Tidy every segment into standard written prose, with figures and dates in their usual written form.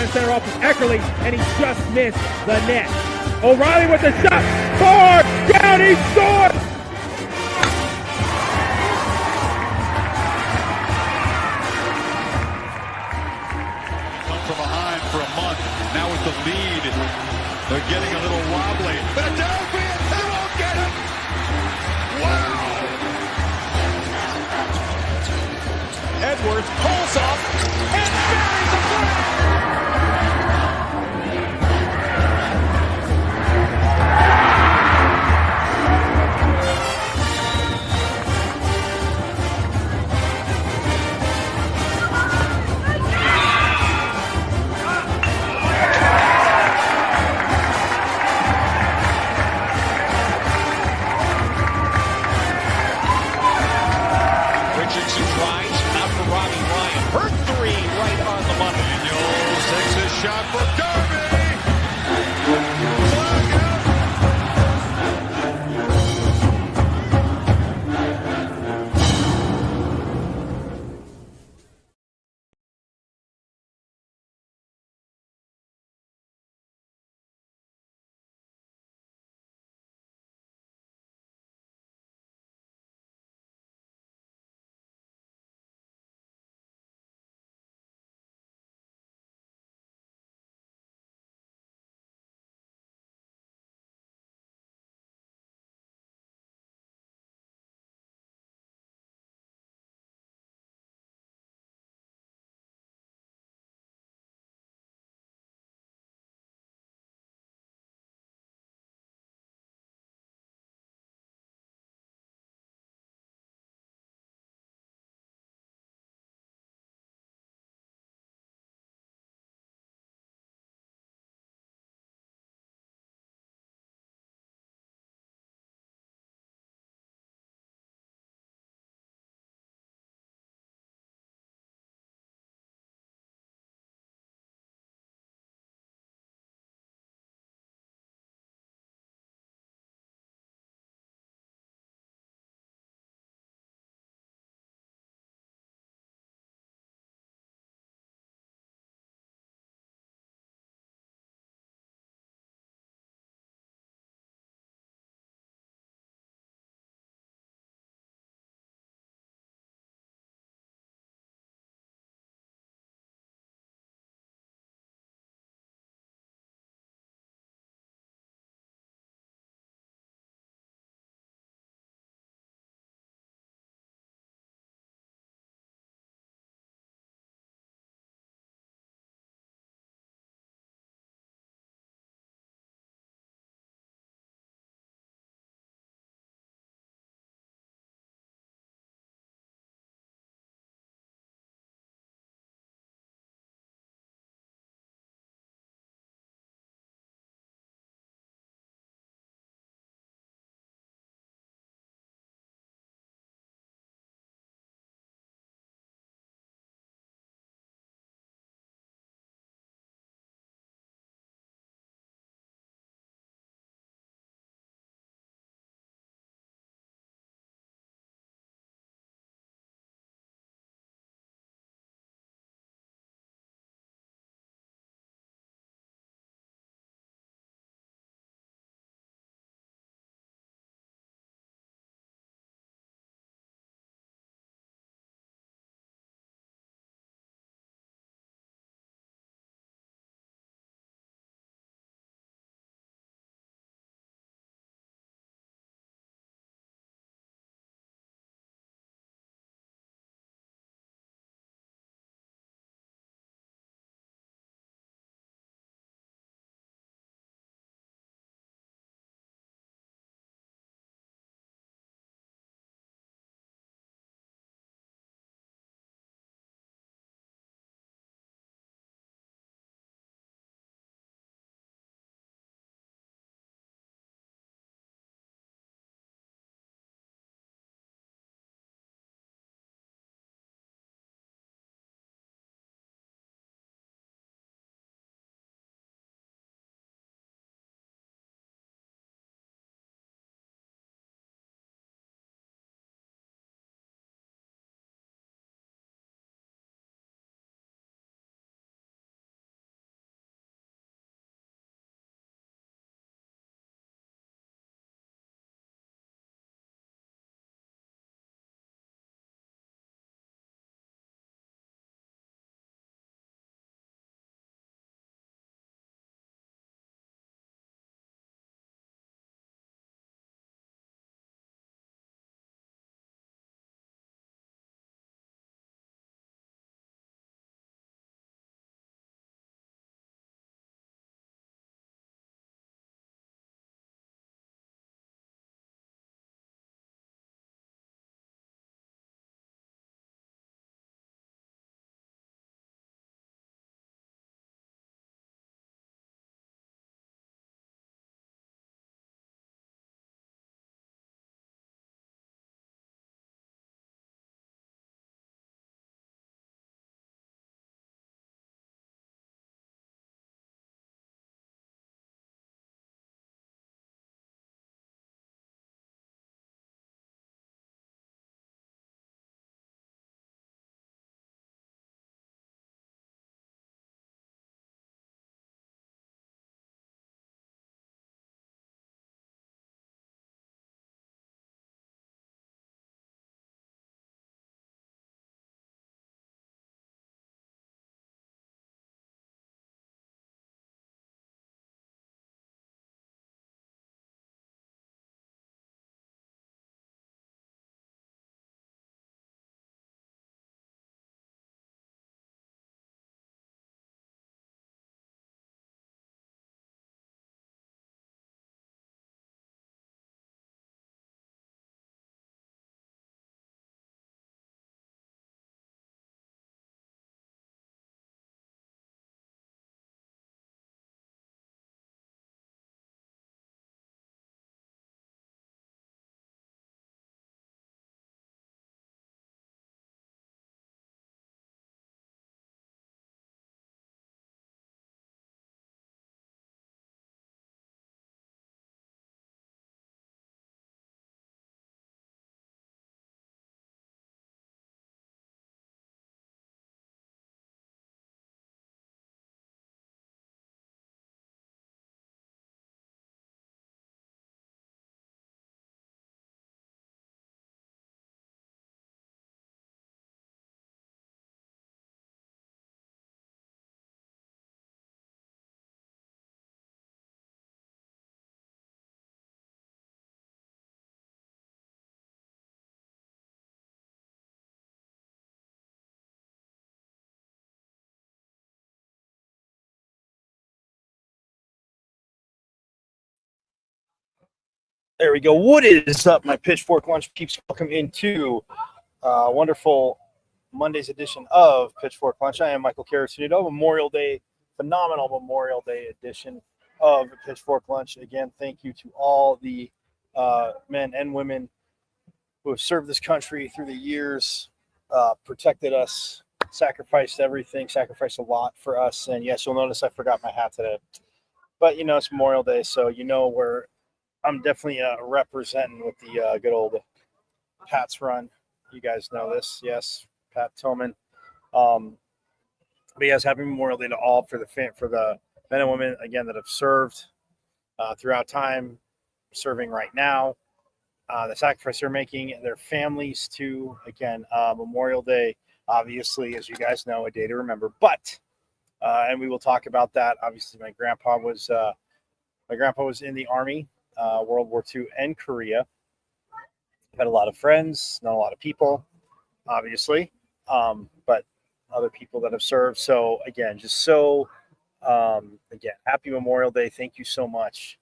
trying to center off with Eckerly, and he just missed the net. O'Reilly with the shot. Far down, he scored! Come from behind for a month. Now with the lead, they're getting a little wobbly. Philadelphia, they won't get him! Wow! Edwards pulls off and buries the flag! Richardson tries, not for Robbie Ryan. Her three right on the money. Daniels takes his shot for Darby! There we go. What is up, my Pitchfork Lunch peeps? Welcome into wonderful Monday's edition of Pitchfork Lunch. I am Michael Carrasino. Memorial Day, phenomenal Memorial Day edition of Pitchfork Lunch. Again, thank you to all the men and women who have served this country through the years, protected us, sacrificed everything, sacrificed a lot for us. And yes, you'll notice I forgot my hat today. But, it's Memorial Day, so I'm definitely representing with the good old Pats run. You guys know this, yes, Pat Tillman. But yes, happy Memorial Day to all for the men and women again that have served throughout time, serving right now. The sacrifice they're making, their families too. Again, Memorial Day, obviously, as you guys know, a day to remember. But and we will talk about that. Obviously, my grandpa was in the Army. World War II and Korea. I've had a lot of friends, not a lot of people, obviously, but other people that have served. So again, happy Memorial Day. Thank you so much.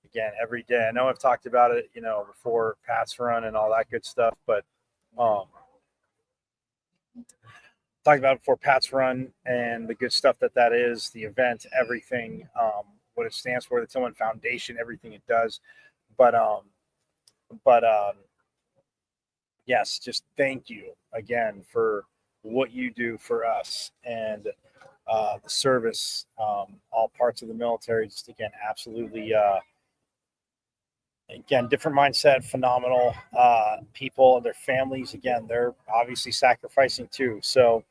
Again, every day. I know I've talked about it, before Pat's run and all that good stuff, but talked about it before Pat's run and the good stuff that is, the event, everything. What it stands for, the Tillman Foundation, everything it does. But yes, just thank you again for what you do for us and the service, all parts of the military. Just again, absolutely, again, different mindset, phenomenal people and their families. Again, they're obviously sacrificing too. So,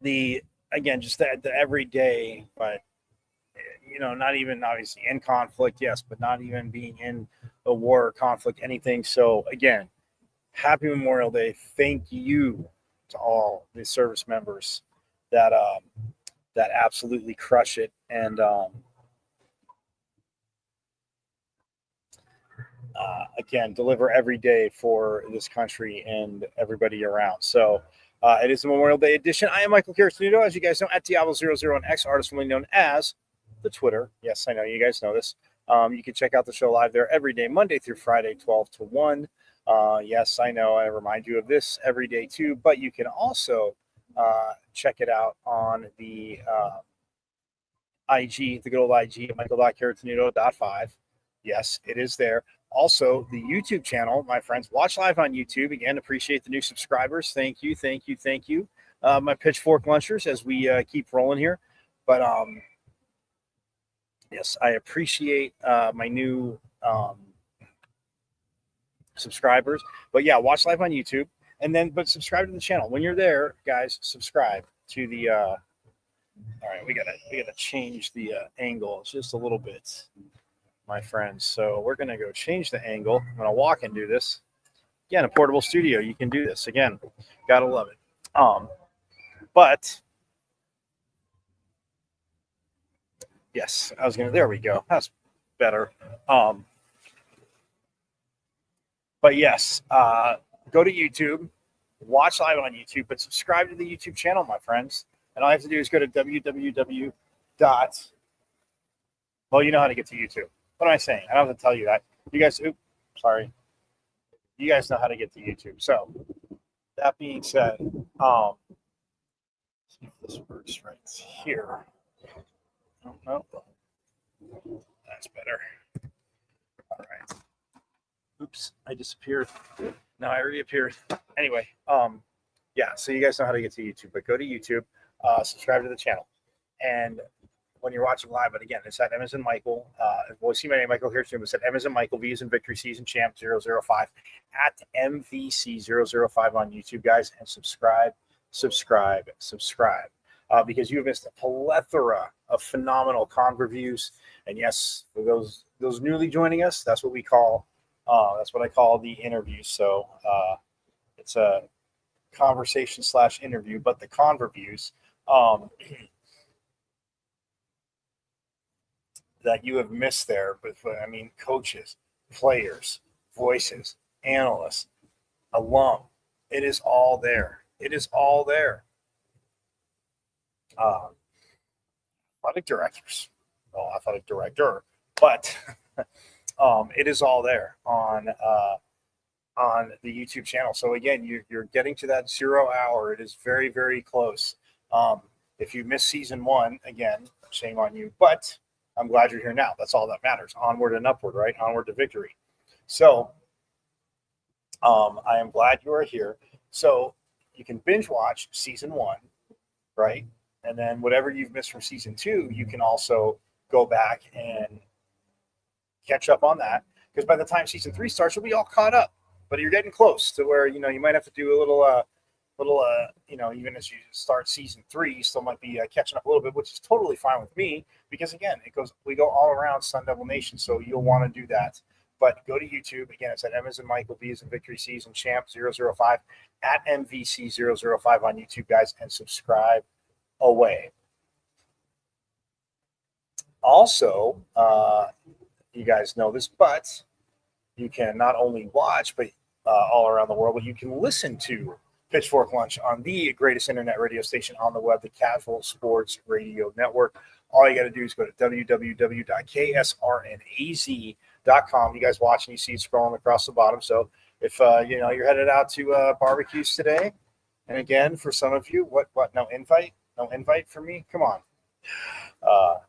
the again, just the everyday, but not even obviously in conflict, yes, but not even being in a war or conflict, anything. So again, happy Memorial Day. Thank you to all the service members that absolutely crush it and again, deliver every day for this country and everybody around. So it is a Memorial Day edition. I am Michael Carrasino, as you guys know, at Diablo00 on X, artist formerly known as the Twitter. Yes, I know you guys know this. You can check out the show live there every day, Monday through Friday, 12 to 1. Yes, I know I remind you of this every day too, but you can also check it out on the IG, the good old IG, Michael.Carrasino.5. Yes, it is there. Also, the YouTube channel, my friends, watch live on YouTube. Again, appreciate the new subscribers. Thank you. My Pitchfork Lunchers as we keep rolling here. But yes, I appreciate my new subscribers. But yeah, watch live on YouTube. But subscribe to the channel. When you're there, guys, subscribe to the all right, we gotta change the angle just a little bit, my friends. So we're gonna go change the angle. I'm gonna walk and do this. Again, a portable studio. You can do this. Again, gotta love it. But yes, there we go. That's better. But yes, go to YouTube, watch live on YouTube, but subscribe to the YouTube channel, my friends. And all you have to do is go to www. Well, you know how to get to YouTube. What am I saying? I don't have to tell you that. You guys, sorry. You guys know how to get to YouTube. So that being said, see if this works right here. No. That's better. All right. Oops, I disappeared. No, I reappeared. Anyway, yeah, so you guys know how to get to YouTube, but go to YouTube, subscribe to the channel. And when you're watching live, but again, it's at Emmons and Michael. Well, see my name, Michael here soon. It's at Emmons and Michael, V's and Victory Season Champ 005 at MVC005 on YouTube, guys. And subscribe. Because you have missed a plethora of phenomenal con reviews. And yes, for those newly joining us, that's what I call the interview. So it's a conversation / interview, but the con reviews. that you have missed there. But I mean, coaches, players, voices, analysts, alum. It is all there. It is all there. Athletic directors. Well, athletic director, but it is all there on the YouTube channel. So again, you're getting to that 0 hour. It is very, very close. If you missed season 1, again, shame on you, but I'm glad you're here now. That's all that matters. Onward and upward, right? Onward to victory. So I am glad you are here. So you can binge watch season 1, right? And then whatever you've missed from season 2, you can also go back and catch up on that. Because by the time season 3 starts, you'll be all caught up. But you're getting close to where, you might have to do a little, even as you start season 3, you still might be catching up a little bit, which is totally fine with me. Because again, we go all around Sun Devil Nation, so you'll want to do that. But go to YouTube. Again, it's at M as in Michael, B as in Victory, C as in Champ 005, at MVC 005 on YouTube, guys, and subscribe away. Also, you guys know this, but you can not only watch, but all around the world, but you can listen to Pitchfork Lunch on the greatest internet radio station on the web, the Casual Sports Radio Network. All you got to do is go to www.ksrnaz.com. You guys watching, you see it scrolling across the bottom. So if you're headed out to barbecues today, and again, for some of you, what no invite for me? Come on.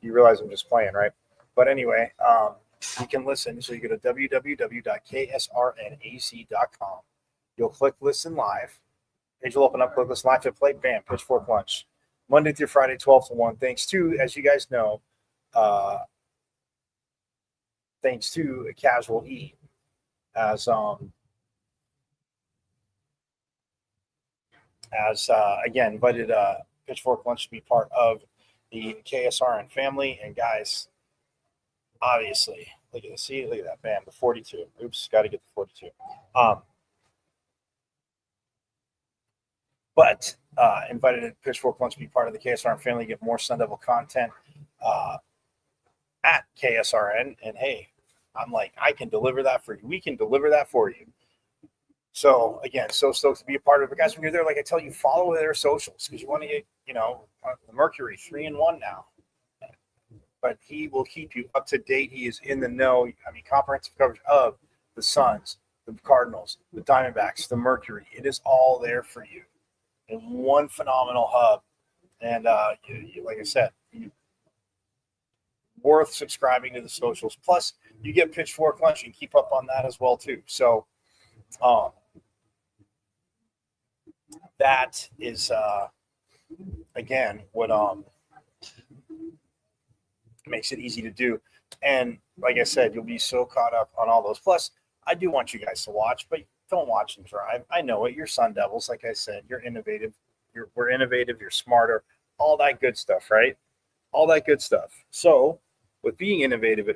You realize I'm just playing, right? But anyway, you can listen. So you go to www.ksrnaz.com. You'll click listen live. Page will open up, click listen live, hit play, bam, Pitchfork Lunch. Monday through Friday, 12 to 1. Thanks to, as you guys know, thanks to Casual E, as again, invited Pitchfork Lunch to be part of the KSRN family. And guys, obviously, look at this. See, look at that, bam, the 42. Oops, got to get the 42. But invited Pitchfork Lunch to be part of the KSRN family, get more Sun Devil content at KSRN. And hey, I'm like, I can deliver that for you. We can deliver that for you. So again, so stoked to be a part of it. But guys, when you're there, like I tell you, follow their socials because you want to get, the Mercury 3-in-1 now. But he will keep you up to date. He is in the know. I mean, comprehensive coverage of the Suns, the Cardinals, the Diamondbacks, the Mercury. It is all there for you in one phenomenal hub. And like I said, worth subscribing to the socials. Plus, you get Pitchfork Lunch and keep up on that as well too. So, that is again what makes it easy to do. And like I said, you'll be so caught up on all those. Plus, I do want you guys to watch, but don't watch and drive. I know it. You're Sun Devils, like I said. You're innovative. We're innovative. You're smarter. All that good stuff, right? All that good stuff. So, with being innovative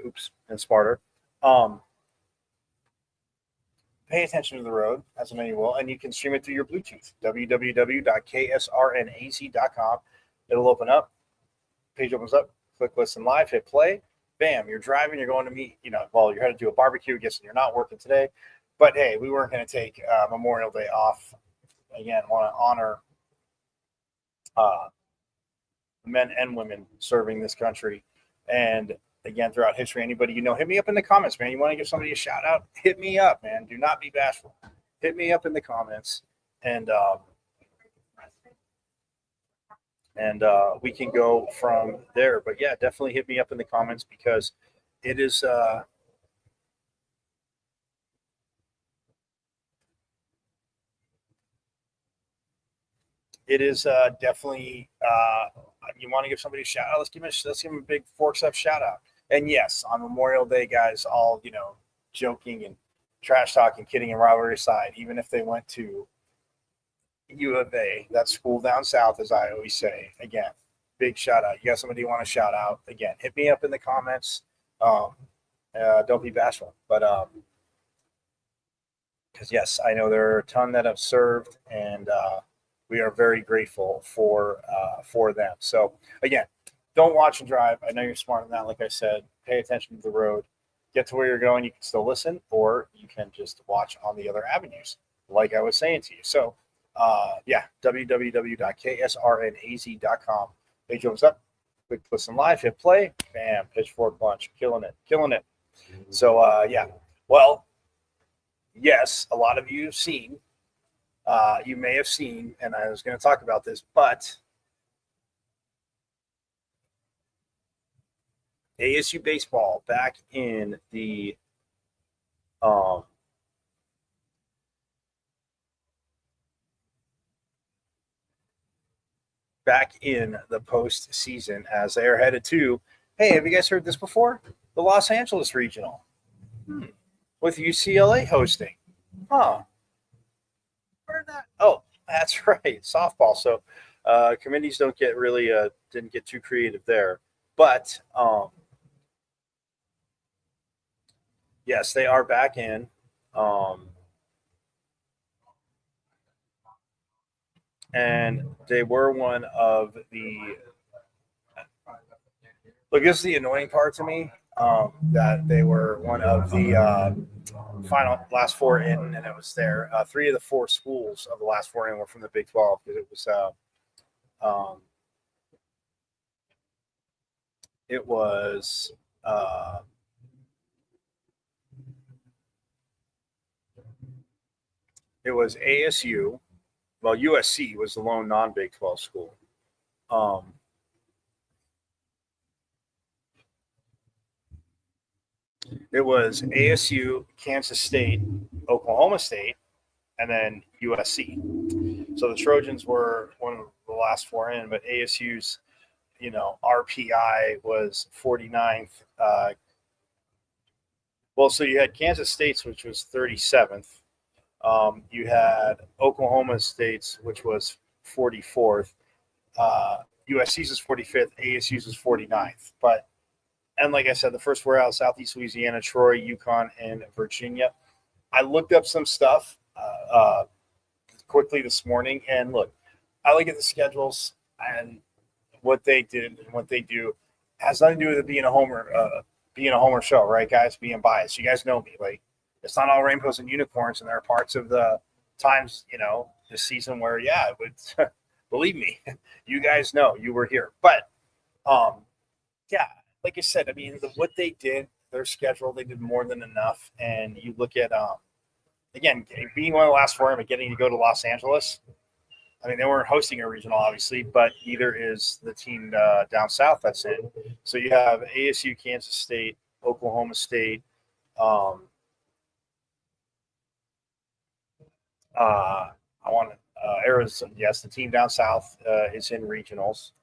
and smarter, pay attention to the road, as many will, and you can stream it through your Bluetooth. www.ksrnaz.com. It'll open up. Page opens up. Click listen live. Hit play. Bam. You're driving. You're going to meet. You're headed to a barbecue. Guessing you're not working today. But hey, we weren't going to take Memorial Day off. Again, want to honor men and women serving this country. And again, throughout history, anybody hit me up in the comments, man. You want to give somebody a shout out? Hit me up, man. Do not be bashful. Hit me up in the comments, and we can go from there. But yeah, definitely hit me up in the comments because it is. It is definitely. You want to give somebody a shout out? Let's give him a big Forks Up shout out. And yes, on Memorial Day, guys, all joking and trash talking, kidding, and rivalry aside, even if they went to U of A, that school down south, as I always say, again, big shout out. You got somebody you want to shout out? Again, hit me up in the comments. Don't be bashful, but because yes, I know there are a ton that have served, and we are very grateful for them. So again, don't watch and drive. I know you're smart on that. Like I said, pay attention to the road. Get to where you're going. You can still listen, or you can just watch on the other avenues, like I was saying to you. So, www.ksrnaz.com. Page opens up. Quick listen live. Hit play. Bam. Pitchfork lunch. Killing it. So, Well, yes, a lot of you have seen. You may have seen, and I was going to talk about this, but ASU baseball back in the postseason as they are headed to, hey, have you guys heard this before? The Los Angeles Regional with UCLA hosting. Huh. Where that? Oh, that's right, softball. So committees don't get really didn't get too creative there. But yes, they are back in. And they were one of the. Look, this is the annoying part to me, that they were one of the final last four in, and it was there. 3 of the 4 schools of the last 4 in were from the Big 12, because it was ASU. Well, USC was the lone non-Big 12 school. It was ASU, Kansas State, Oklahoma State, and then USC. So the Trojans were one of the last 4 in, but ASU's, RPI was 49th. So you had Kansas State's, which was 37th. You had Oklahoma State's, which was 44th. USC's is 45th. ASU's is 49th. And like I said, the first 4 out of Southeast Louisiana, Troy, Yukon, and Virginia. I looked up some stuff quickly this morning, and look, I look at the schedules, and what they did and what they do has nothing to do with it being a homer show, right, guys? Being biased. You guys know me. Like, it's not all rainbows and unicorns, and there are parts of the times, this season where, it would, believe me, you guys know, you were here. But, like I said, I mean, what they did, their schedule, they did more than enough. And you look at, again, being one of the last 4 and getting to go to Los Angeles. I mean, they weren't hosting a regional, obviously, but neither is the team down south that's in. So you have ASU, Kansas State, Oklahoma State, Arizona. Yes, the team down south is in regionals.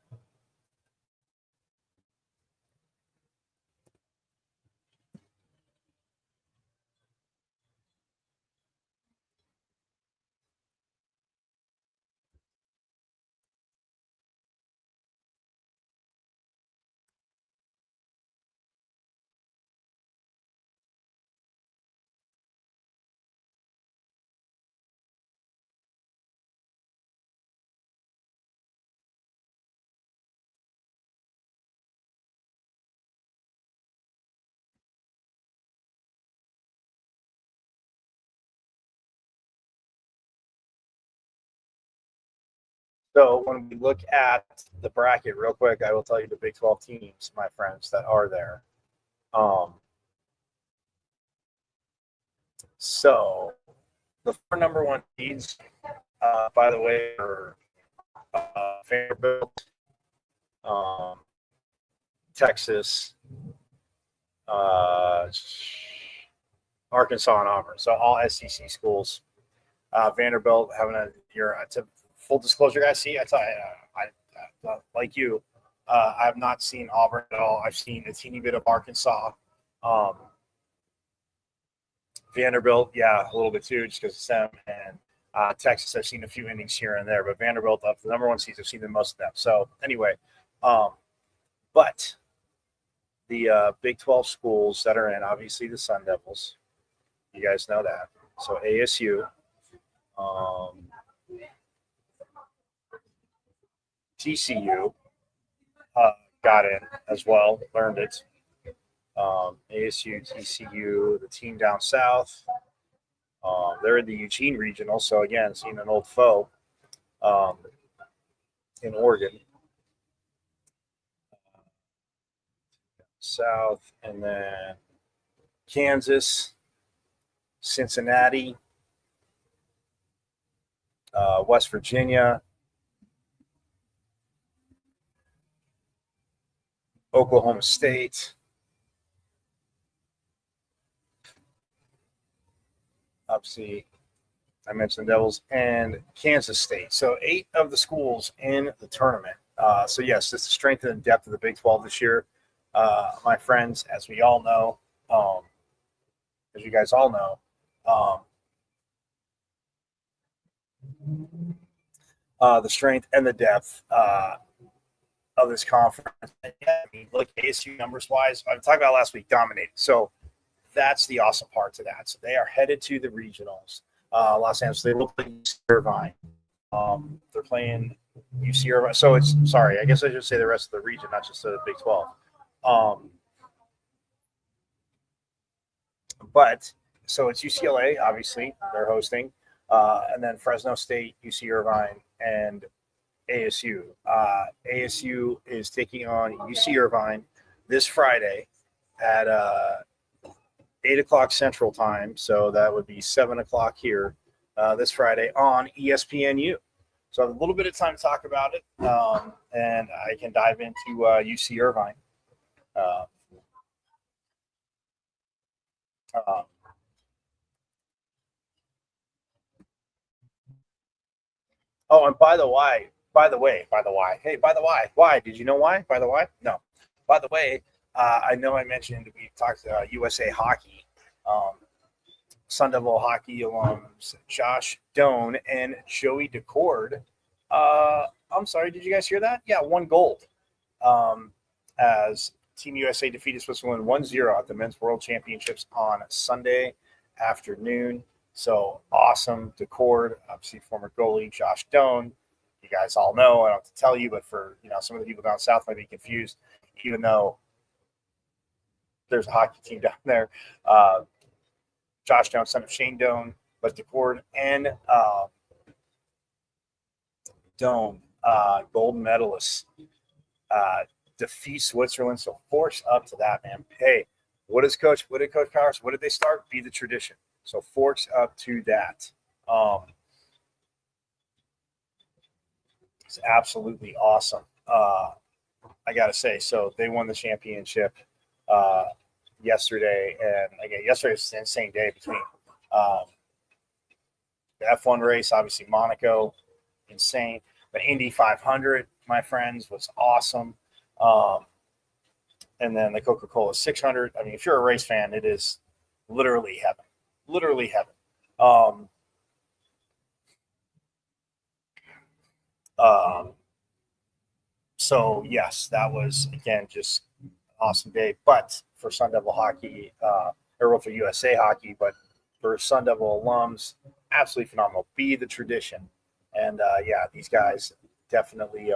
So when we look at the bracket real quick, I will tell you the Big 12 teams, my friends, that are there. So the 4 number 1 seeds, by the way, are Vanderbilt, Texas, Arkansas, and Auburn. So all SEC schools. Vanderbilt having a year. To full disclosure, guys, see, I tell you, I like you. I have not seen Auburn at all. I've seen a teeny bit of Arkansas. Vanderbilt, a little bit too, just because it's them. And Texas, I've seen a few innings here and there. But Vanderbilt, of the number 1 seeds, I've seen the most of them. So anyway, but the Big 12 schools that are in, obviously the Sun Devils. You guys know that. So ASU, TCU, got in as well, learned it. ASU, TCU, the team down south. They're in the Eugene regional, so again, seeing an old foe in Oregon. South, and then Kansas, Cincinnati, West Virginia, Oklahoma State, obviously I mentioned the Devils, and Kansas State. So 8 of the schools in the tournament. So yes, it's the strength and the depth of the Big 12 this year. My friends, as we all know, as you guys all know, the strength and the depth of this conference. And yeah, I mean, look, ASU numbers-wise, I talked about last week, dominated. So that's the awesome part to that. So they are headed to the regionals. Los Angeles, they will play UC Irvine. They're playing UC Irvine. So it's, sorry, I guess I should say the rest of the region, not just the Big 12. But so it's UCLA, obviously, they're hosting, and then Fresno State, UC Irvine, and ASU. ASU is taking on UC Irvine this Friday at 8 o'clock Central Time, so that would be 7 o'clock here this Friday on ESPNU. So I have a little bit of time to talk about it, and I can dive into UC Irvine. Oh, and by the way, hey, by the way, why? Did you know why? By the way? No. By the way, I know I mentioned we talked USA Hockey, Sun Devil Hockey alums Josh Doan and Joey DeCord. I'm sorry, did you guys hear that? Yeah, won gold as Team USA defeated Switzerland 1-0 at the Men's World Championships on Sunday afternoon. So awesome. DeCord, obviously former goalie, Josh Doan. You guys all know, I don't have to tell you, but for some of the people down south might be confused, even though there's a hockey team down there. Josh Doan, son of Shane Doan, but DeCord and Doan, gold medalists, defeat Switzerland. So force up to that, man. Hey, what did Coach Powers, what did they start? Be the tradition. So forks up to that. It's absolutely awesome. I got to say, so they won the championship yesterday. And again, yesterday was an insane day between the F1 race, obviously Monaco, insane. But Indy 500, my friends, was awesome. And then the Coca-Cola 600. I mean, if you're a race fan, it is literally heaven. Literally heaven. So yes, that was again just an awesome day. But for Sun Devil hockey, or for USA hockey, but for Sun Devil alums, absolutely phenomenal. Be the tradition, and yeah, these guys definitely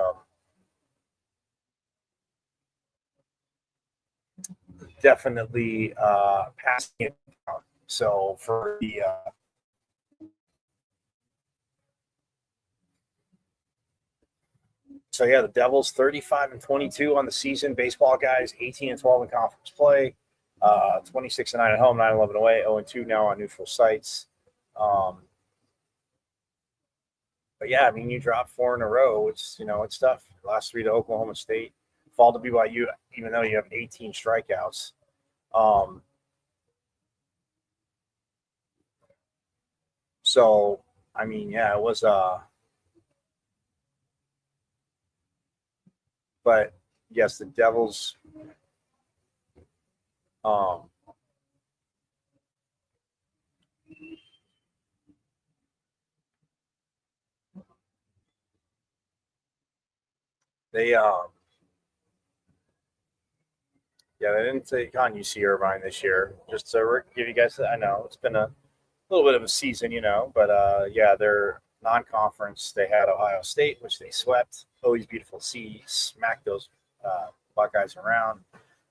passing it down. So for the so yeah, the Devils 35-22 on the season. Baseball guys 18-12 in conference play, 26-9 at home, 9-11 away, 0-2 now on neutral sites. But yeah, I mean, you drop 4 in a row. It's it's tough. Last 3 to Oklahoma State, fall to BYU, even though you have 18 strikeouts. So I mean, yeah, it was but yes, the Devils they didn't take on UC Irvine this year. Just to give you guys, I know it's been a little bit of a season, but yeah, they're non-conference. They had Ohio State, which they swept. Always beautiful to see. Smack those Buckeyes around.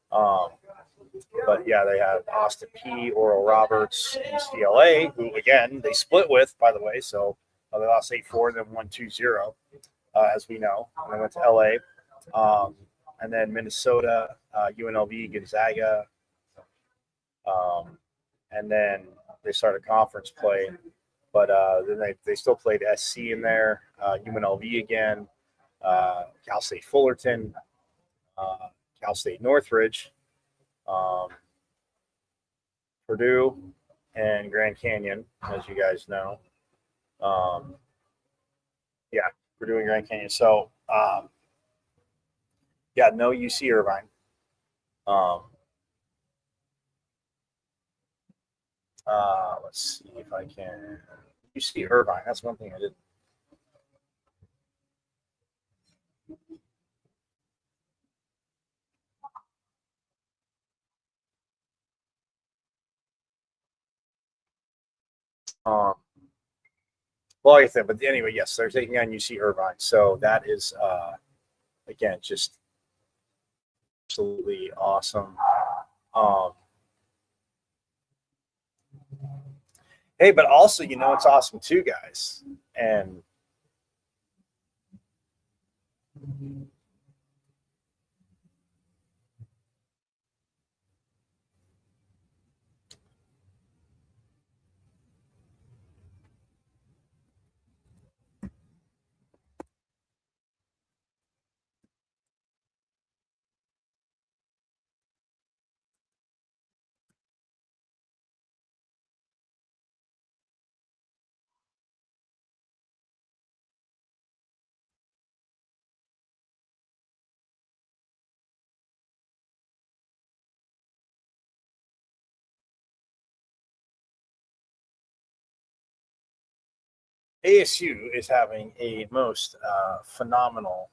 But yeah, they have Austin P, Oral Roberts, UCLA, who again they split with, by the way. So they lost 8-4, then won 2-0, as we know. And they went to LA, and then Minnesota, UNLV, Gonzaga, and then they started conference play. But then they still played SC in there, UNLV again, Cal State Fullerton, Cal State Northridge, Purdue, and Grand Canyon, as you guys know. Yeah, Purdue and Grand Canyon. So, yeah, no UC Irvine. Let's see if I can. UC Irvine. That's one thing I did. Well, like I said, but anyway, yes, they're taking on UC Irvine. So that is, again, just absolutely awesome. Hey, but also, you know, it's awesome too, guys. And ASU is having a most phenomenal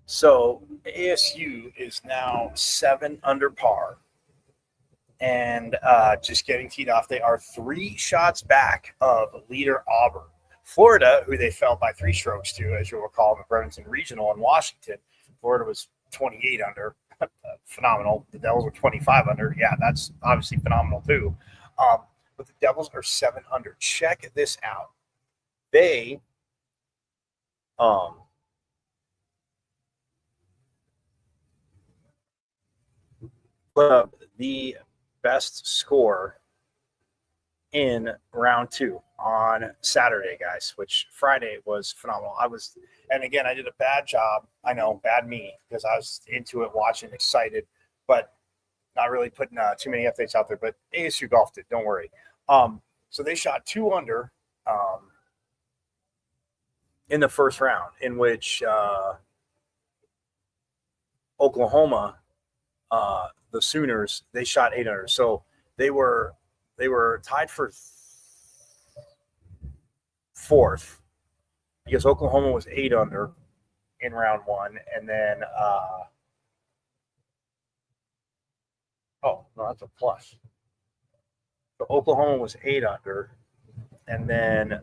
so ASU is now 7 under par and just getting teed off. They are 3 shots back of leader Auburn. Florida, who they fell by 3 strokes to, as you'll recall, in the Bremerton Regional in Washington. Florida was 28 under. Phenomenal. The Devils were 25 under. Yeah, that's obviously phenomenal too. But the Devils are 7 under. Check this out. They put up the best score in round 2 on Saturday, guys, which Friday was phenomenal. And again, I did a bad job. I know, bad me, because I was into it, watching, excited, but not really putting too many updates out there. But ASU golfed it. Don't worry. So they shot 2 under in the first round, in which Oklahoma, the Sooners, they shot 8 under. So they were tied for 4th because Oklahoma was 8 under in round 1, and then oh no, that's a plus. So Oklahoma was 8 under, and then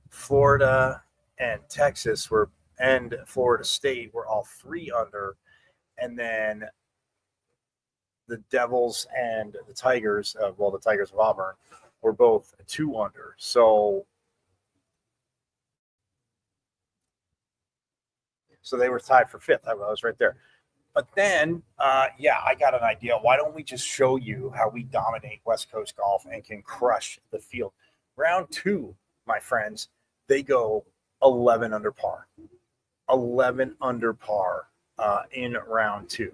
Florida and Texas and Florida State were all 3 under, and then the Devils and the Tigers, the Tigers of Auburn, were both 2 under. So they were tied for 5th. I was right there. But then, I got an idea. Why don't we just show you how we dominate West Coast golf and can crush the field? Round 2, my friends, they go 11 under par. 11 under par in round 2.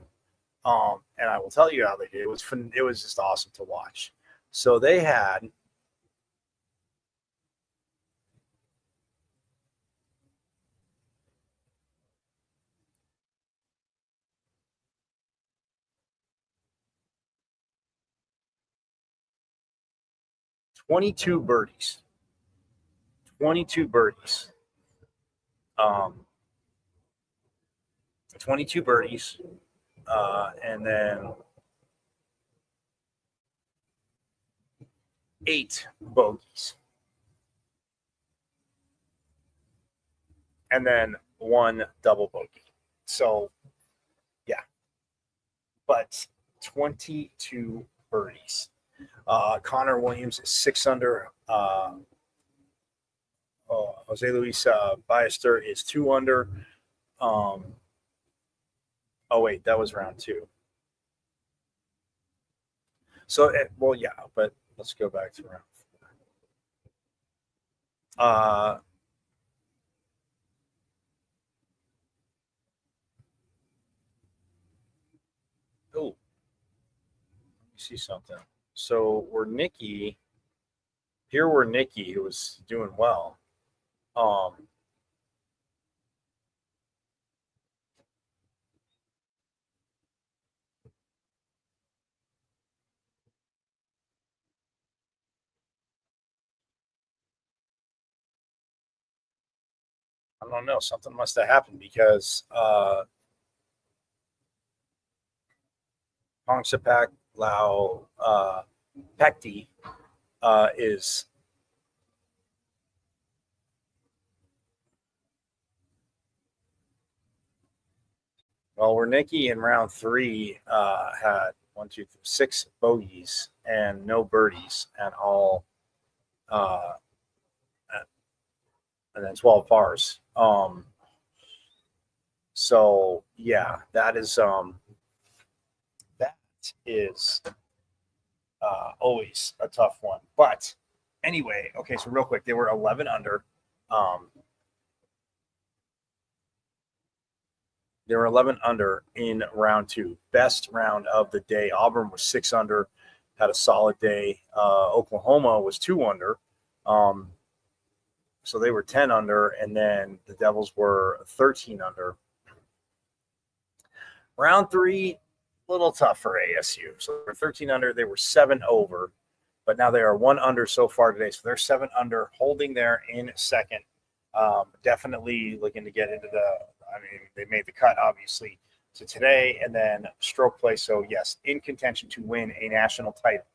And I will tell you how they did. It was fun. It was just awesome to watch. So they had 22 birdies. 22 birdies. 22 birdies. And then 8 bogeys. And then 1 double bogey. So, yeah. But 22 birdies. Connor Williams is 6 under. Jose Luis Ballester is 2 under. Oh, wait, that was round 2. So, well, yeah, but let's go back to round 4. Oh, let me see something. So we're Nikki. Here we're Nikki, who was doing well. I don't know. Something must have happened because Pongsapak Lau Pekti is well, we're Nikki in round 3 had 6 bogeys and no birdies and all and then 12 pars. So yeah, that is always a tough one. But anyway, okay, so real quick, they were 11 under. They were 11 under in round 2. Best round of the day. Auburn was 6 under, had a solid day. Oklahoma was 2 under. So they were 10 under, and then the Devils were 13 under. Round 3, a little tough for ASU. So they were 13 under. They were 7 over, but now they are 1 under so far today. So they're 7 under, holding there in second. Definitely looking to get into they made the cut, obviously, to today, and then stroke play. So, yes, in contention to win a national title.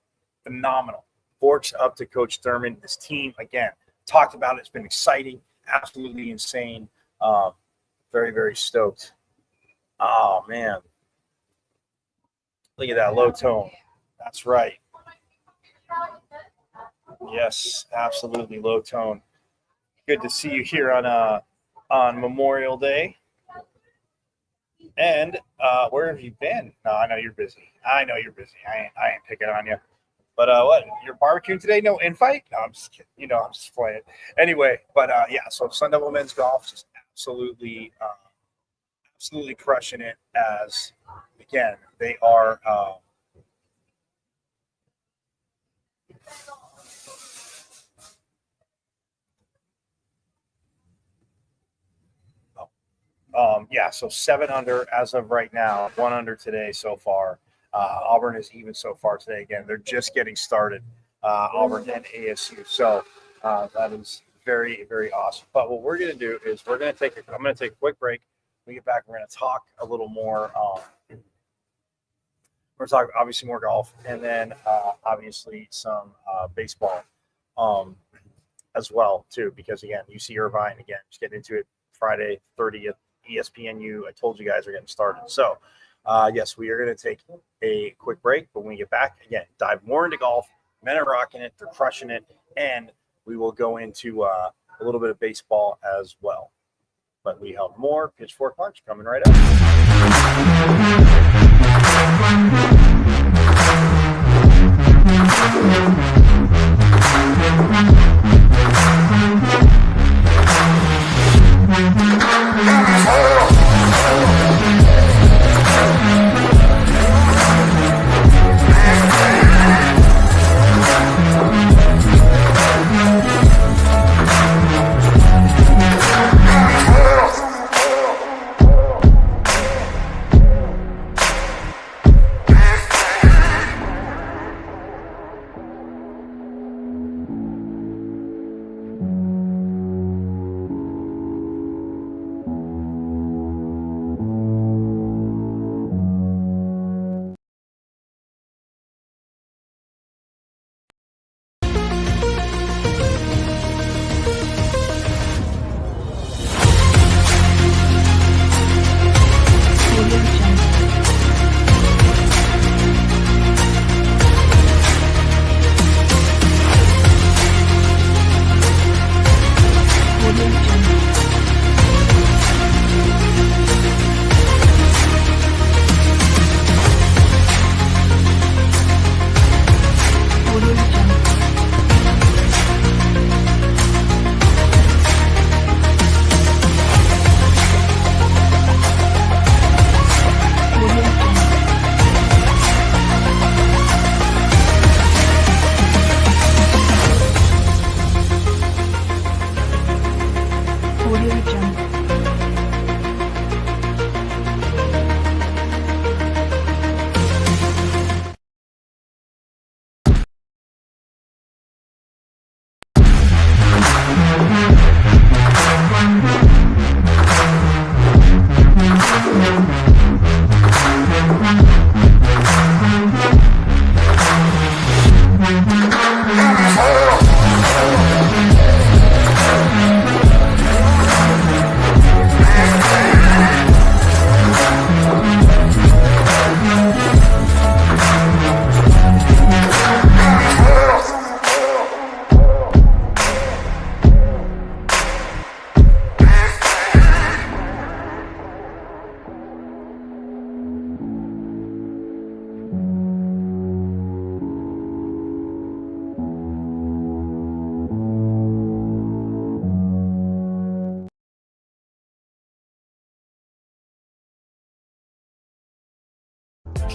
Phenomenal. Forks up to Coach Thurman. This team, again, talked about it. It's been exciting, absolutely insane. Very, very stoked. Oh, man. Look at that low tone. That's right. Yes, absolutely low tone. Good to see you here on Memorial Day. And where have you been? No, I know you're busy. I ain't picking on you. But what? You're barbecuing today? No invite? No, I'm just kidding. I'm just playing. Anyway, but yeah. So Sun Devil men's golf just absolutely crushing it. As again, they are. Yeah, so 7 under as of right now, 1 under today so far. Auburn is even so far today. Again, they're just getting started, Auburn and ASU. So that is very, very awesome. But what we're going to do is I'm going to take a quick break. When we get back, we're going to talk a little more. We're going to talk obviously more golf, and then obviously some baseball as well too. Because again, UC Irvine, again, just getting into it. Friday 30th, ESPNU. I told you guys are getting started. So, yes, we are going to take a quick break. But when we get back, again, dive more into golf. Men are rocking it. They're crushing it. And we will go into a little bit of baseball as well. But we have more Pitchfork Punch coming right up.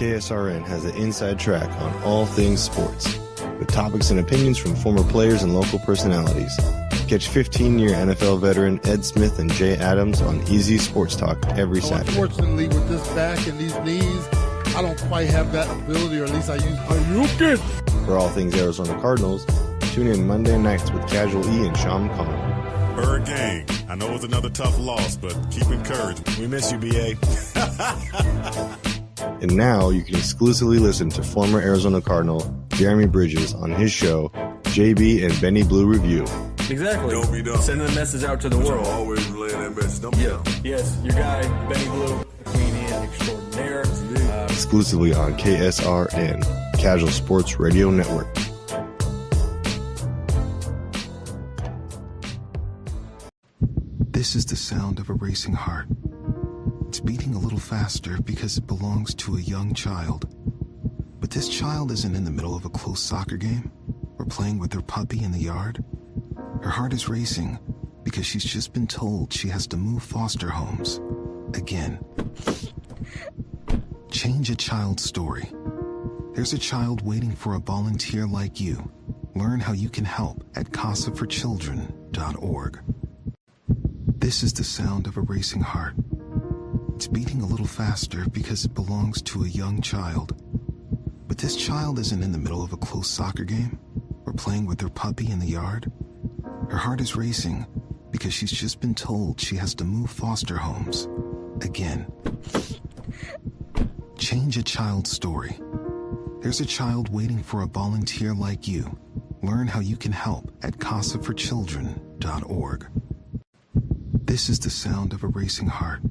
KSRN has an inside track on all things sports, with topics and opinions from former players and local personalities. Catch 15-year NFL veteran Ed Smith and Jay Adams on Easy Sports Talk every Saturday. Unfortunately, with this back and these knees, I don't quite have that ability, or at least I use. Are you good? For all things Arizona Cardinals, tune in Monday nights with Casual E and Sean McConnell. Bird Gang, I know it's another tough loss, but keep encouraged. We miss you, BA. And now you can exclusively listen to former Arizona Cardinal Jeremy Bridges on his show, JB and Benny Blue Review. Exactly. Don't be dumb. Sending a message out to the world. Always relaying that message. Don't be dumb. Yes, your guy, Benny Blue, comedian extraordinaire. Exclusively on KSRN, Casual Sports Radio Network. This is the sound of a racing heart. It's beating a little faster because it belongs to a young child. But this child isn't in the middle of a close soccer game or playing with her puppy in the yard. Her heart is racing because she's just been told she has to move foster homes again. Change a child's story. There's a child waiting for a volunteer like you. Learn how you can help at casaforchildren.org. This is the sound of a racing heart. It's beating a little faster because it belongs to a young child. But this child isn't in the middle of a close soccer game or playing with her puppy in the yard. Her heart is racing because she's just been told she has to move foster homes again. Change a child's story. There's a child waiting for a volunteer like you. Learn how you can help at casaforchildren.org. This is the sound of a racing heart.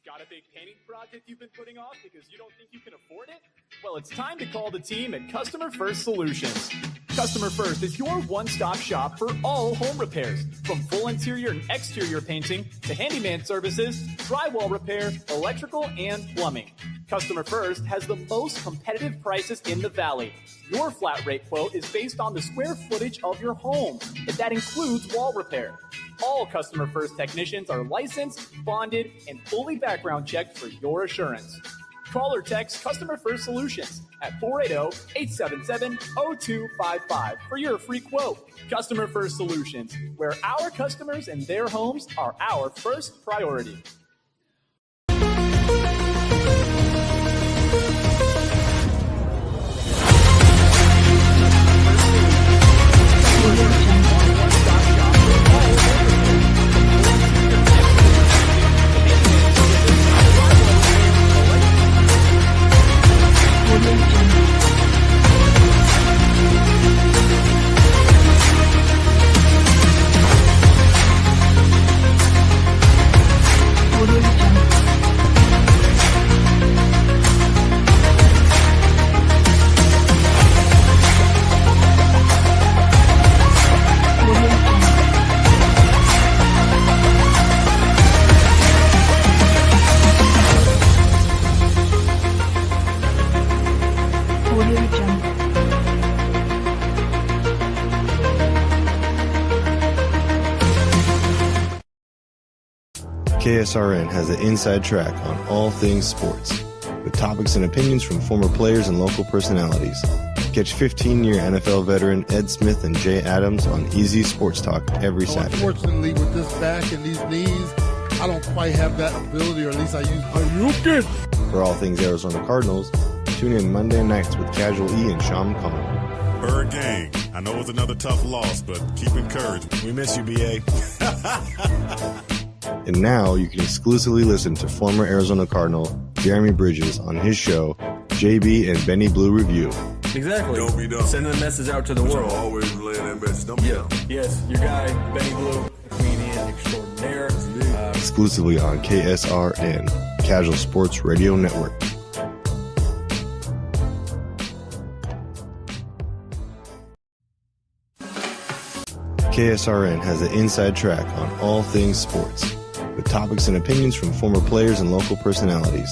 Got a big painting project you've been putting off because you don't think you can afford it? Well, it's time to call the team at Customer First Solutions. Customer First is your one-stop shop for all home repairs, from full interior and exterior painting to handyman services, drywall repair, electrical, and plumbing. Customer First has the most competitive prices in the Valley. Your flat rate quote is based on the square footage of your home, and that includes wall repair. All Customer First technicians are licensed, bonded, and fully background checked for your assurance. Call or text Customer First Solutions at 480-877-0255 for your free quote. Customer First Solutions, where our customers and their homes are our first priority. KSRN has an inside track on all things sports, with topics and opinions from former players and local personalities. Catch 15-year NFL veteran Ed Smith and Jay Adams on Easy Sports Talk every Saturday. Unfortunately, with this back and these knees, I don't quite have that ability, or at least I use. Are you good? For all things Arizona Cardinals, tune in Monday nights with Casual E and Sean McConnell. Bird Gang, I know it's another tough loss, but keep encouraged. We miss you, BA. And now you can exclusively listen to former Arizona Cardinal Jeremy Bridges on his show, JB and Benny Blue Review. Exactly. Don't be dumb. Sending a message out to the world. Always relaying that message. Don't be dumb. Yes, your guy, Benny Blue, comedian extraordinaire. Exclusively on KSRN, Casual Sports Radio Network. KSRN has an inside track on all things sports, with topics and opinions from former players and local personalities.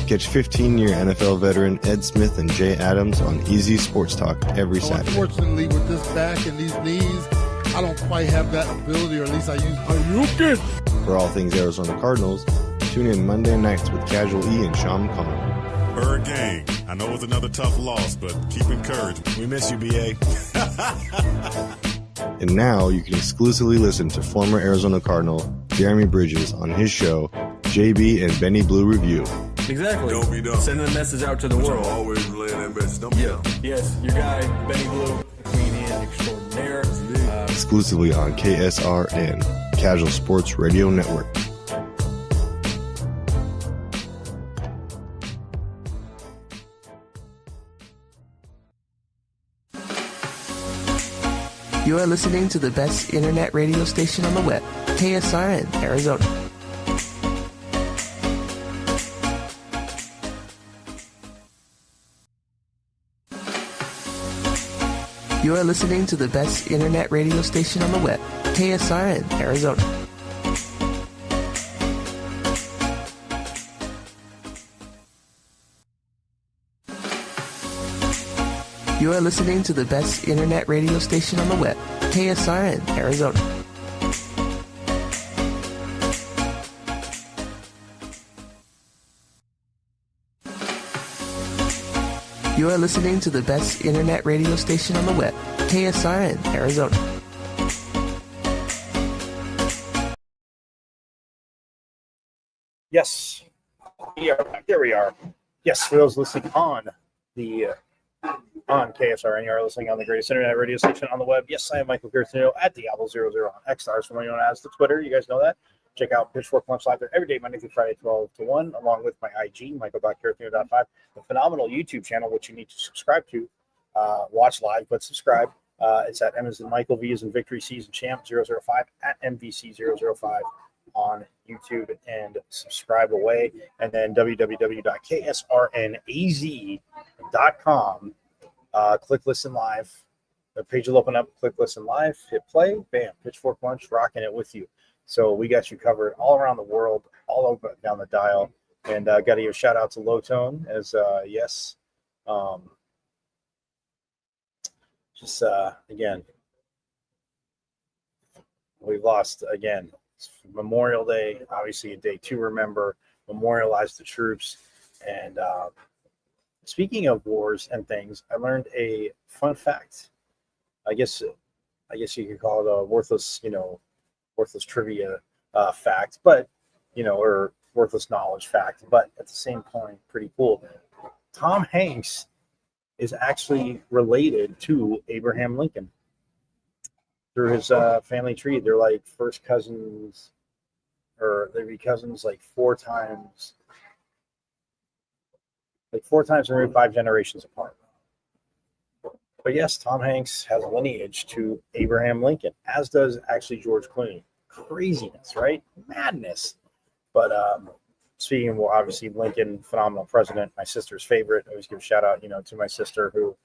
Catch 15-year NFL veteran Ed Smith and Jay Adams on Easy Sports Talk every Saturday. Unfortunately, with this back and these knees, I don't quite have that ability, or at least I use. Are you good? For all things Arizona Cardinals, tune in Monday nights with Casual E and Sean McConnell. Bird Gang, I know it was another tough loss, but keep encouraged. We miss you, BA. And now you can exclusively listen to former Arizona Cardinal Jeremy Bridges on his show, JB and Benny Blue Review. Exactly. Don't be dumb. Sending a message out to the world. Always lay that message. Don't be dumb. Yes, your guy, Benny Blue, comedian extraordinaire. Exclusively on KSRN, Casual Sports Radio Network. You are listening to the best internet radio station on the web, KSRN, Arizona. You are listening to the best internet radio station on the web, KSRN, Arizona. You are listening to the best internet radio station on the web, KSRN, Arizona. You are listening to the best internet radio station on the web, KSRN, Arizona. Yes, we are back. There we are. Yes, for those listening on KSRN, you are listening on the greatest internet radio station on the web. Yes, I am Michael Carcino at Diablo00 on X-Stars, formerly known as the Twitter. You guys know that. Check out Pitchfork Lunch Live there every day, Monday through Friday, 12 to 1, along with my IG, michael.carcino.5, the phenomenal YouTube channel, which you need to subscribe to. Watch live, but subscribe. It's at M as in Michael, V as in Victory, C as in Champ 005, at MVC005 on YouTube, and subscribe away. And then www.ksrnaz.com. Click listen live. The page will open up. Click listen live. Hit play. Bam. Pitchfork Lunch, rocking it with you. So we got you covered all around the world, all over down the dial. And got to give a shout out to Low Tone as yes. Again, we've lost again. It's Memorial Day, obviously a day to remember, memorialize the troops. And speaking of wars and things, I learned a fun fact. I guess you could call it a worthless trivia fact, but or worthless knowledge fact. But at the same point, pretty cool. Tom Hanks is actually related to Abraham Lincoln through his family tree. They're like first cousins, or they'd be cousins like four times removed, 5 generations apart. But yes, Tom Hanks has a lineage to Abraham Lincoln, as does actually George Clooney. Craziness, right? Madness. But speaking of, obviously, Lincoln, phenomenal president, my sister's favorite. I always give a shout out, to my sister who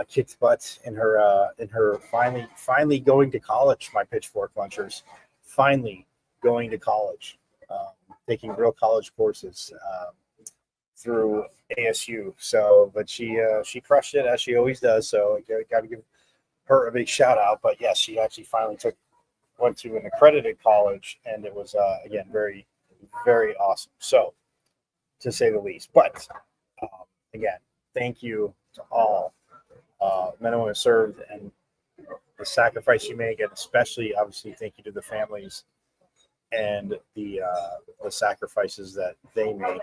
kicked butt in her finally going to college. My Pitchfork Lunchers, finally going to college, taking real college courses through ASU. So, but she crushed it, as she always does. So I got to give her a big shout out. But yes, she actually finally went to an accredited college, and it was again very, very awesome. So, to say the least. But again, thank you to all men and women served, and the sacrifice you make, and especially, obviously, thank you to the families and the sacrifices that they make.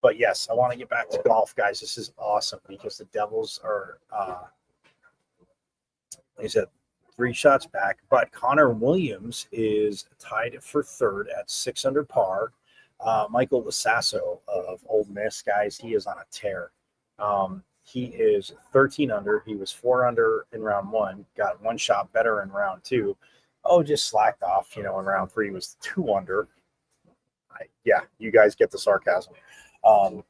But yes, I want to get back to golf, guys. This is awesome because the Devils are, like I said, 3 shots back. But Connor Williams is tied for third at 6 under par. Michael Lasasso of Ole Miss, guys, he is on a tear. He is 13 under. He was 4 under in round 1. Got 1 shot better in round 2. Just slacked off. In round 3 was 2 under. You guys get the sarcasm. And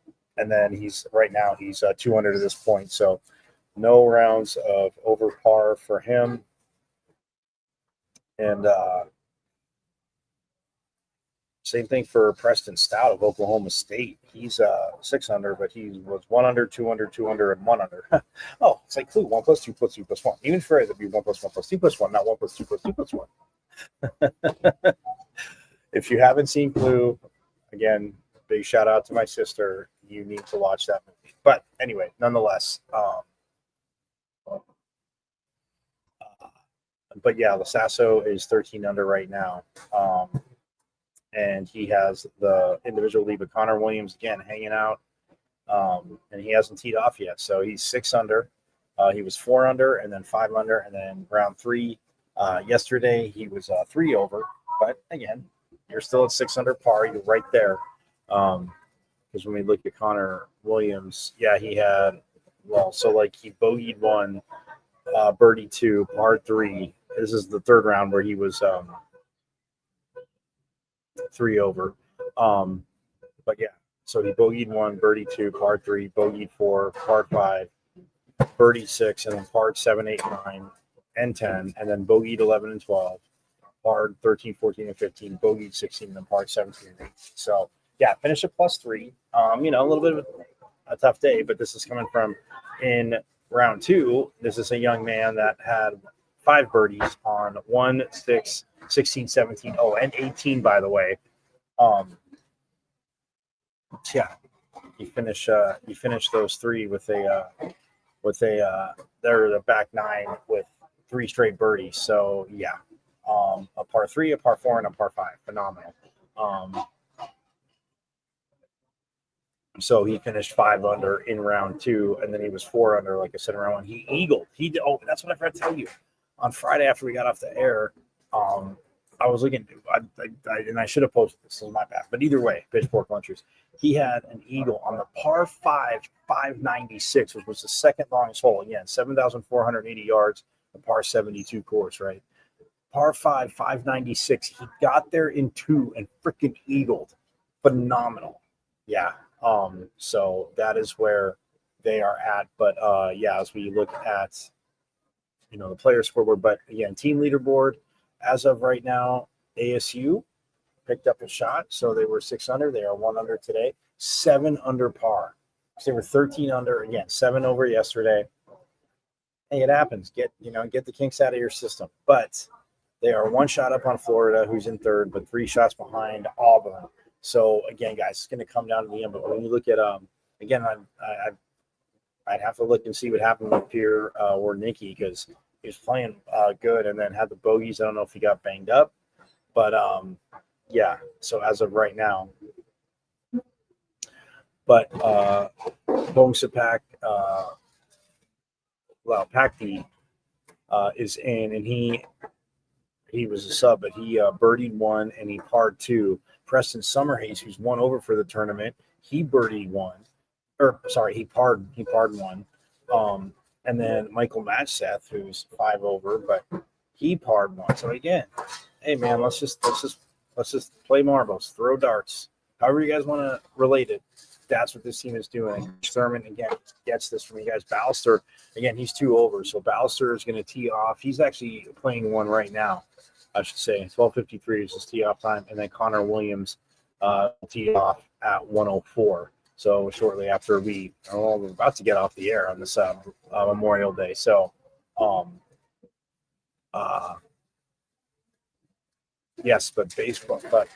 then he's 2 under to this point. So no rounds of over par for him. And same thing for Preston Stout of Oklahoma State. He's 6 under, but he was 1 under, 2 under, 2 under, and 1 under. It's like Clue, 1 + 2 + 2 + 1. Even for it, it'd be 1 + 1 + 2 + 1, not 1 + 2 + 2 + 1. If you haven't seen Clue, again, big shout out to my sister. You need to watch that movie. But anyway, nonetheless, but yeah, Lasasso is 13 under right now. And he has the individual lead with Connor Williams again hanging out. And he hasn't teed off yet. So he's 6 under. He was 4 under and then 5 under. And then round 3 yesterday, he was 3 over. But again, you're still at 6 under par. You're right there. Because when we look at Connor Williams, yeah, he had, he bogeyed 1, birdie 2, par 3. This is the third round where he was 3 over. But yeah, so he bogeyed 1, birdie 2, par 3, bogeyed 4, par 5, birdie 6, and then par 7, 8, 9, and 10, and then bogeyed 11 and 12, par 13, 14, and 15, bogeyed 16, and then par 17 and 18. So yeah, finished at +3. A little bit of a tough day, but this is coming from in round 2. This is a young man that had 5 birdies on 1, 6, 16, 17, and 18, by the way. Yeah, you finish those 3 with they're the back 9 with 3 straight birdies. So yeah, a par 3, a par 4, and a par 5. Phenomenal. So he finished 5 under in round 2, and then he was 4 under, like I said, in round 1. He eagled. That's what I forgot to tell you. On Friday after we got off the air, I was looking, and I should have posted this. This is my bad. But either way, Pitchfork Lunchers, he had an eagle on the par 5, 596, which was the second longest hole. Again, 7,480 yards, the par 72 course, right? Par 5, 596. He got there in 2 and freaking eagled. Phenomenal. Yeah. So that is where they are at. But yeah, as we look at the player scoreboard, but again, team leaderboard as of right now, ASU picked up a shot, so they were 6 under. They are 1 under today, 7 under par. So they were 13 under again, 7 over yesterday. Hey, it happens. Get the kinks out of your system. But they are 1 shot up on Florida, who's in 3rd, but 3 shots behind Auburn. So again, guys, it's going to come down to the end. But when you look at again, I'd have to look and see what happened with Pierre or Nicky, because he was playing good and then had the bogeys. I don't know if he got banged up, but yeah. So as of right now, but Bongsapak, Pakti is in, and he was a sub, but he birdied 1 and he parred 2. Preston Summerhays, who's 1 over for the tournament, he birdied 1. He parred 1. And then Michael Matchseth, who's 5 over, but he parred 1. So again, hey man, let's just play marbles, throw darts, however you guys want to relate it. That's what this team is doing. Thurman again gets this from you guys. Ballister, again, he's 2 over, so Ballister is going to tee off. He's actually playing 1 right now, I should say. 12:53 is his tee off time, and then Connor Williams tee off at 1:04. So shortly after we're about to get off the air on this Memorial Day. So, yes, but baseball, but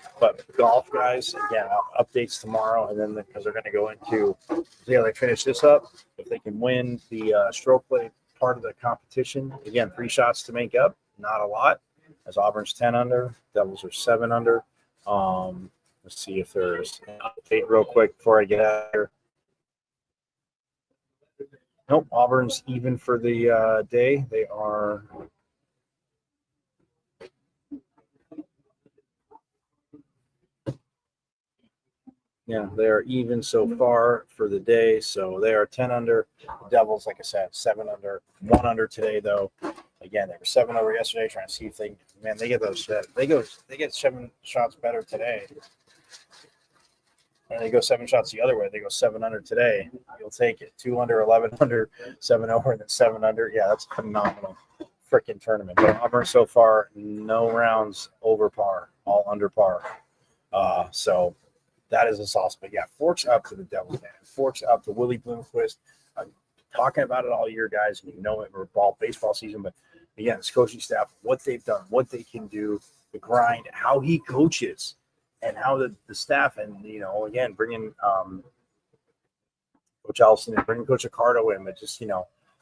golf, guys. Again, updates tomorrow, and then because they're going to go into they finish this up. If they can win the stroke play part of the competition, again, 3 shots to make up, not a lot. As Auburn's 10 under, Devils are 7 under. Let's see if there's an update real quick before I get out of here. Nope, Auburn's even for the day. They are they are even so far for the day. So they are 10 under. The Devils, like I said, 7 under. 1 under today, though. Again, they were 7 over yesterday, trying to see if they get those. They get 7 shots better today. And they go 7 shots the other way. They go 7 under today. You'll take it. 2 under, 11 under, 7 over, and then 7 under. Yeah, that's a phenomenal freaking tournament. But Auburn so far, no rounds over par, all under par. So that is a sauce. But yeah, forks up to the Devils, man. Forks up to Willie Bloomquist. I'm talking about it all year, guys. And you know it. We're baseball season. But again, this coaching staff, what they've done, what they can do, the grind, how he coaches. how the staff and, again, bringing Coach Allison and bringing Coach Accardo in, but just,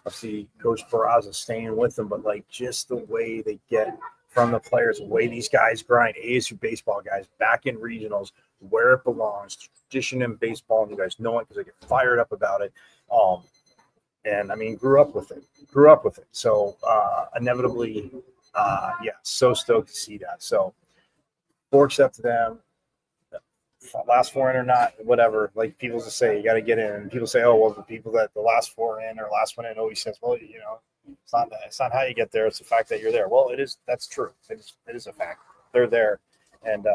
obviously Coach Barraza staying with them, but like just the way they get from the players, the way these guys grind, ASU baseball guys back in regionals where it belongs, tradition in baseball, and you guys know it because they get fired up about it. And I mean, grew up with it. So inevitably, so stoked to see that. So forks up to them. Last four in or not, whatever. Like people just say, you got to get in. And people say, oh, well, the people that the last four in or last one in always says, well, it's not that. It's not how you get there. It's the fact that you're there. Well, it is. That's true. It is a fact. They're there, and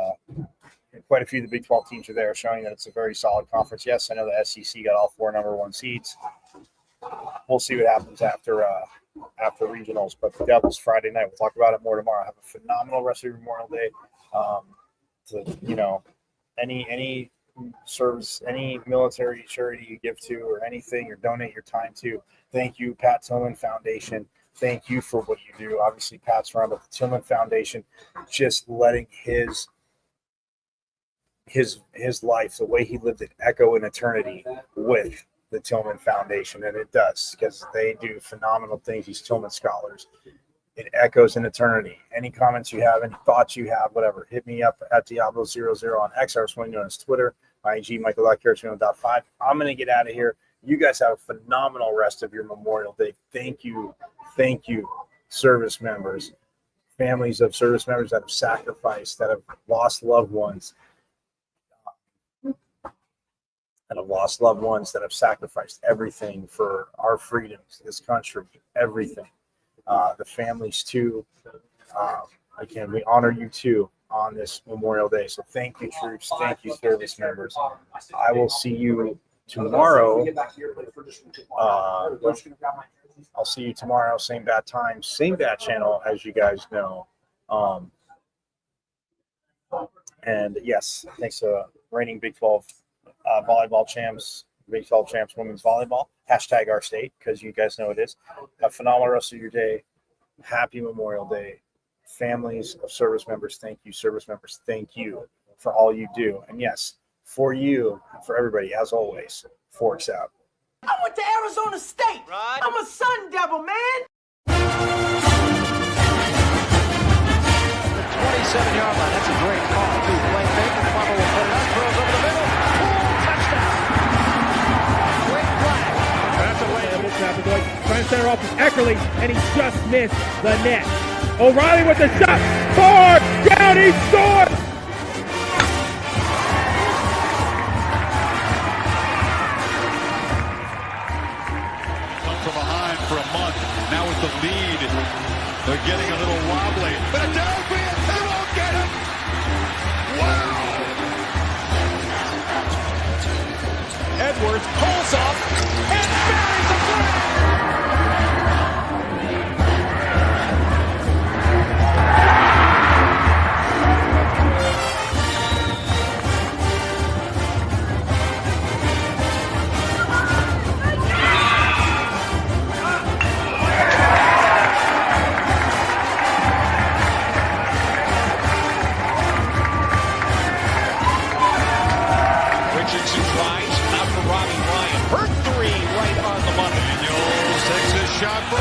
quite a few of the Big 12 teams are there, showing that it's a very solid conference. Yes, I know the SEC got all 4 number 1 seeds. We'll see what happens after regionals. But the Devils Friday night. We'll talk about it more tomorrow. Have a phenomenal rest of Memorial Day. Any service, any military charity you give to, or anything, or donate your time to. Thank you, Pat Tillman Foundation. Thank you for what you do. Obviously, Pat's run, but the Tillman Foundation, just letting his life, the way he lived it, echo in eternity with the Tillman Foundation, and it does, because they do phenomenal things. These Tillman scholars, it echoes in eternity. Any comments you have, any thoughts you have, whatever, hit me up at Diablo00 on X, or swing on his Twitter, IG Michael.Carrasino.5. I'm going to get out of here. You guys have a phenomenal rest of your Memorial Day. Thank you, service members, families of service members that have sacrificed, that have lost loved ones, that have sacrificed everything for our freedoms, this country, everything. The families too. Again, we honor you too on this Memorial Day. So thank you, troops. Thank you, service members. I will see you tomorrow. I'll see you tomorrow, same bad time, same bad channel, as you guys know. And yes, thanks to reigning Big 12 volleyball champs, Big 12 champs women's volleyball. Hashtag our state, because you guys know it is. A phenomenal rest of your day. Happy Memorial Day. Families of service members, thank you. Service members, thank you for all you do. And yes, for you and for everybody, as always, forks out. I went to Arizona State. Right. I'm a Sun Devil, man. 27-yard line. That's a great call, too. Blake Baker, Bubba will put it up, throws over the middle. Touchdown. Great flag. That's away. Trying to center off to Eckerly, and he just missed the net. O'Reilly with the shot. Far down, he scored. From behind for a month. Now with the lead, they're getting a little wobbly. Philadelphia, they won't get him. Wow! Edwards pulls up and buries the flag. Shot for